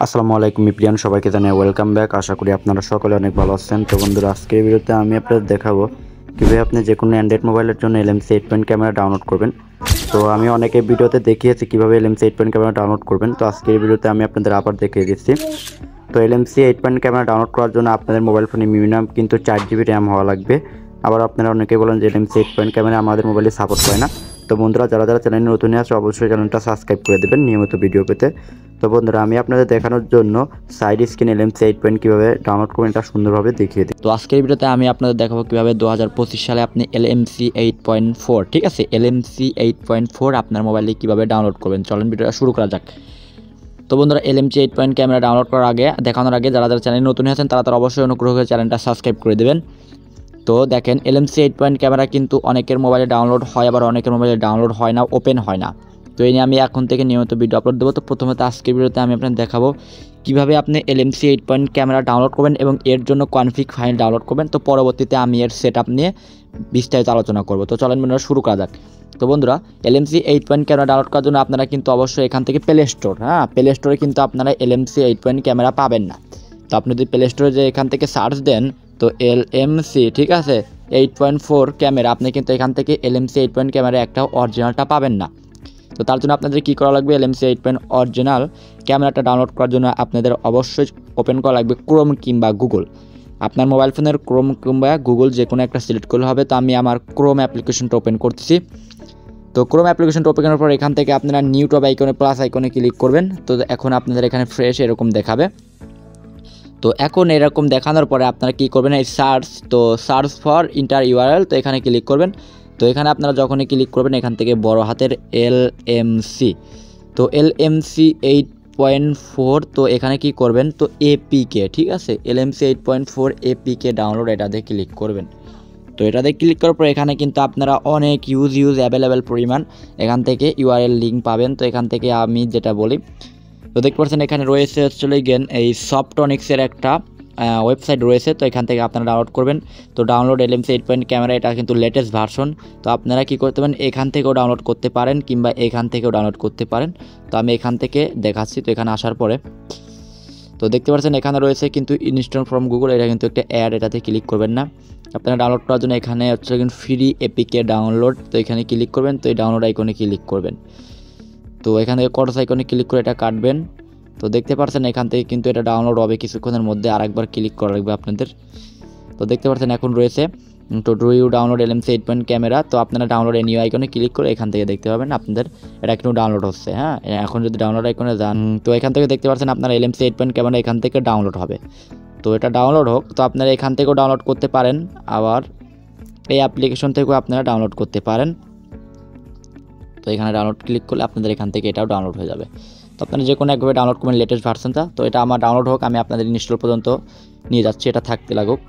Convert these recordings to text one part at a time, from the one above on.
আসসালামু আলাইকুম প্রিয়ান, সবাইকে জানাই ওয়েলকাম ব্যাক। আশা করি আপনারা সকলে অনেক ভালো আছেন। তো বন্ধুরা, আজকের ভিডিওতে আমি আপনাদের দেখাবো কীভাবে আপনি যে কোনো অ্যান্ড্রয়েড মোবাইলের জন্য LMC 8 পয়েন্ট ক্যামেরা ডাউনলোড করবেন। তো আমি অনেকে ভিডিওতে দেখিয়েছি কীভাবে LMC 8 পয়েন্ট ক্যামেরা ডাউনলোড করবেন। তো আজকের ভিডিওতে আমি আপনাদের আবার দেখিয়ে দিচ্ছি। তো LMC 8 পয়েন্ট ক্যামেরা ডাউনলোড করার জন্য আপনাদের মোবাইল ফোনে মিনিমাম কিন্তু 4 GB র্যাম হওয়া লাগবে। আবার আপনারা অনেকে বলেন যে LMC 8 পয়েন্ট ক্যামেরা আমাদের মোবাইলে সাপোর্ট করে না। তো বন্ধুরা, যারা যারা চ্যানেলে নতুন আছে অবশ্যই চ্যানেলটা সাবস্ক্রাইব করে দেবেন নিয়মিত ভিডিও পেতে। তো বন্ধুরা, আমি আপনাদের দেখানোর জন্য সাইড স্ক্রিন LMC 8 পয়েন্ট কীভাবে ডাউনলোড করবেন এটা সুন্দরভাবে দেখিয়ে দিই। তো আজকের ভিডিওতে আমি আপনাদের দেখাবো কীভাবে 2025 সালে আপনি LMC 8.4, ঠিক আছে, LMC 8.4 আপনার মোবাইলে কীভাবে ডাউনলোড করবেন। চলেন ভিডিওটা শুরু করা যাক। তো বন্ধুরা, LMC 8 পয়েন্ট ক্যামেরা ডাউনলোড করার আগে, দেখানোর আগে যারা যারা চ্যানেলে নতুন আছেন তারা অবশ্যই অনুগ্রহ করে চ্যানেলটা সাবস্ক্রাইব করে দেবেন। তো দেখেন, LMC 8 পয়েন্ট ক্যামেরা কিন্তু অনেকের মোবাইলে ডাউনলোড হয়, আবার অনেকের মোবাইলে ডাউনলোড হয় না, ওপেন হয় না। তো এই নিয়ে আমি এখন থেকে নিয়মিত ভিডিও আপলোড দেবো। তো প্রথমত আজকের ভিডিওতে আমি আপনাদের দেখাবো কীভাবে আপনি LMC 8 পয়েন্ট ক্যামেরা ডাউনলোড করবেন এবং এর জন্য কনফিগ ফাইল ডাউনলোড করবেন। তো পরবর্তীতে আমি এর সেটআপ নিয়ে বিস্তারিত আলোচনা করব। তো চলেন ভিডিওটা শুরু করা যাক। তো বন্ধুরা, LMC 8 পয়েন্ট ক্যামেরা ডাউনলোড করার জন্য আপনারা কিন্তু অবশ্যই এখান থেকে প্লে স্টোরে কিন্তু আপনারা LMC 8 পয়েন্ট ক্যামেরা পাবেন না। তো আপনি যদি প্লে স্টোরে যে এখান থেকে সার্চ দেন, তো LMC, ঠিক আছে, 8.4 ক্যামেরা, আপনি কিন্তু এখান থেকে LMC 8 পয়েন্ট ক্যামেরা একটা অরিজিনালটা পাবেন না। তো তার জন্য আপনাদের কী করা লাগবে, LMC 8 পয়েন্ট অরিজিনাল ক্যামেরাটা ডাউনলোড করার জন্য আপনাদের অবশ্যই ওপেন করা লাগবে ক্রোম কিংবা গুগল। আপনার মোবাইল ফোনের ক্রোম কিংবা গুগল যে কোনো একটা সিলেক্ট করলে হবে। তো আমি আমার ক্রোম অ্যাপ্লিকেশনটা ওপেন করতেছি। তো ক্রোম অ্যাপ্লিকেশনটা ওপেন করার পর এখান থেকে আপনারা নিউ ট্যাব আইকনে প্লাস আইকনে ক্লিক করবেন। তো এখন আপনাদের এখানে ফ্রেশ এরকম দেখাবে। তো এখন এরকম দেখানোর পরে আপনারা কী করবেন, এই সার্চ ফর ইন্টার URL, তো এখানে ক্লিক করবেন। তো এখানে আপনারা যখনই ক্লিক করবেন এখান থেকে বড় হাতের LMC, তো LMC 8.4, তো এখানে কি করবেন, তো APK, ঠিক আছে, LMC 8.4 APK ডাউনলোড, এটাতে ক্লিক করবেন। তো এটাতে ক্লিক করার পর এখানে কিন্তু আপনারা অনেক ইউজ অ্যাভেলেবেল পরিমাণ এখান থেকে URL লিঙ্ক পাবেন। তো এখান থেকে আমি যেটা বলি, তো দেখতে পাচ্ছেন এখানে রয়েছে চলে গেন এই সফটনিক্সের একটা ওয়েবসাইট রয়েছে। তো এখান থেকে আপনারা ডাউনলোড করবেন। তো ডাউনলোড LMC 8 পয়েন্ট ক্যামেরা, এটা কিন্তু লেটেস্ট ভার্সন। তো আপনারা কি করতে পারেন, এখান থেকেও ডাউনলোড করতে পারেন কিংবা এখান থেকেও ডাউনলোড করতে পারেন। তো আমি এখান থেকে দেখাচ্ছি। তো এখানে আসার পরে তো দেখতে পাচ্ছেন এখানে রয়েছে কিন্তু ইনস্টল ফ্রম গুগল, এটা কিন্তু একটা অ্যাড, এটাতে ক্লিক করবেন না। আপনারা ডাউনলোড করার জন্য এখানে হচ্ছে কিন্তু ফ্রি APK ডাউনলোড, তো এখানে ক্লিক করবেন। তো এই ডাউনলোড আইকনে ক্লিক করবেন। তো এখান থেকে কর্স আইকনে ক্লিক করে এটা কাটবেন। তো দেখতে পাচ্ছেন এখান থেকে কিন্তু এটা ডাউনলোড হবে কিছুক্ষণের মধ্যে, আরেকবার ক্লিক করা লাগবে আপনাদের। তো দেখতে পাচ্ছেন এখন রয়েছে তো do you download LMC 8 point camera. তো আপনারা ডাউনলোড নিউ আইকনে ক্লিক করে এখান থেকে দেখতে পাবেন আপনাদের এটা কিন্তু ডাউনলোড হচ্ছে। হ্যাঁ, এখন যদি ডাউনলোড আইকনে যান, তো এখান থেকে দেখতে পাচ্ছেন আপনার LMC 8 পয়েন্ট ক্যামেরা এখান থেকে ডাউনলোড হবে। তো এটা ডাউনলোড হোক, তো আপনারা এখান থেকেও ডাউনলোড করতে পারেন, আবার এই অ্যাপ্লিকেশন থেকেও আপনারা ডাউনলোড করতে পারেন। তো এখানে ডাউনলোড ক্লিক করলে আপনাদের এখান থেকে এটাও ডাউনলোড হয়ে যাবে। তো আপনারা যে কোনো একভাবে ডাউনলোড করবেন লেটেস্ট ভার্সনটা। তো এটা আমার ডাউনলোড হোক, আমি আপনাদের ইনস্টল পর্যন্ত নিয়ে যাচ্ছি, এটা থাকতে লাগুক।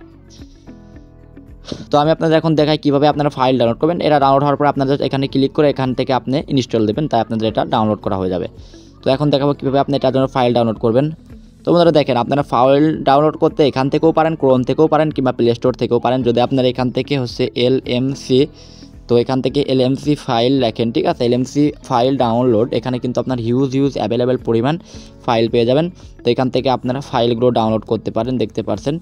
তো আমি আপনাদের এখন দেখাই কীভাবে আপনারা ফাইল ডাউনলোড করবেন। এটা ডাউনলোড হওয়ার পর আপনাদের এখানে ক্লিক করে এখান থেকে আপনি ইনস্টল দেবেন, তাই আপনাদের এটা ডাউনলোড করা হয়ে যাবে। তো এখন দেখাবো কীভাবে আপনি এটার জন্য ফাইল ডাউনলোড করবেন। তো বন্ধুরা দেখেন, আপনারা ফাইল ডাউনলোড করতে এখান থেকেও পারেন, ক্রোম থেকেও পারেন কিংবা প্লে স্টোর থেকেও পারেন। যদি আপনারা এখান থেকে হচ্ছে LMC, তো এখান থেকে LMC ফাইল লেখেন, ঠিক আছে, LMC ফাইল ডাউনলোড, এখানে কিন্তু আপনার হিউজ অ্যাভেলেবেল পরিমাণ ফাইল পেয়ে যাবেন। তো এখান থেকে আপনারা ফাইলগুলো ডাউনলোড করতে পারেন, দেখতে পাচ্ছেন।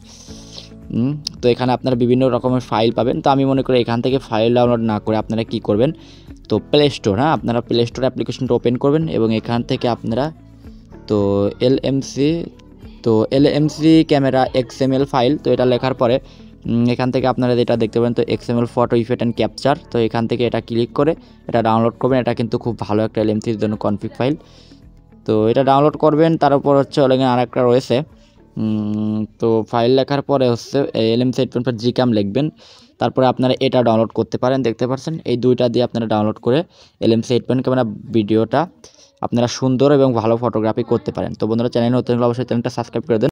তো এখানে আপনারা বিভিন্ন রকমের ফাইল পাবেন। তো আমি মনে করি এখান থেকে ফাইল ডাউনলোড না করে আপনারা কি করবেন, তো প্লে স্টোর, হ্যাঁ, আপনারা প্লে স্টোর অ্যাপ্লিকেশনটা ওপেন করবেন এবং এখান থেকে আপনারা তো LMC ক্যামেরা XML ফাইল, তো এটা লেখার পরে এখান থেকে আপনারা যেটা দেখতে পাবেন, তো XML photo effect and capture, তো এখান থেকে এটা ক্লিক করে এটা ডাউনলোড করবেন। এটা কিন্তু খুব ভালো একটা LMCর জন্য কনফিগ ফাইল। তো এটা ডাউনলোড করবেন। তার উপর হচ্ছে আরেকটা রয়েছে, তো ফাইল লেখার পরে হচ্ছে LMC 8.4 GCam লিখবেন। তারপরে আপনারা এটা ডাউনলোড করতে পারেন, দেখতে পাচ্ছেন এই দুইটা দিয়ে আপনারা ডাউনলোড করে LMC 8 পয়েন্ট ক্যামেরা ভিডিওটা আপনারা সুন্দর এবং ভালো ফটোগ্রাফি করতে পারেন। তো বন্ধুরা, চ্যানেল নতুন হলে অবশ্যই চ্যানেলটা সাবস্ক্রাইব করে দেন।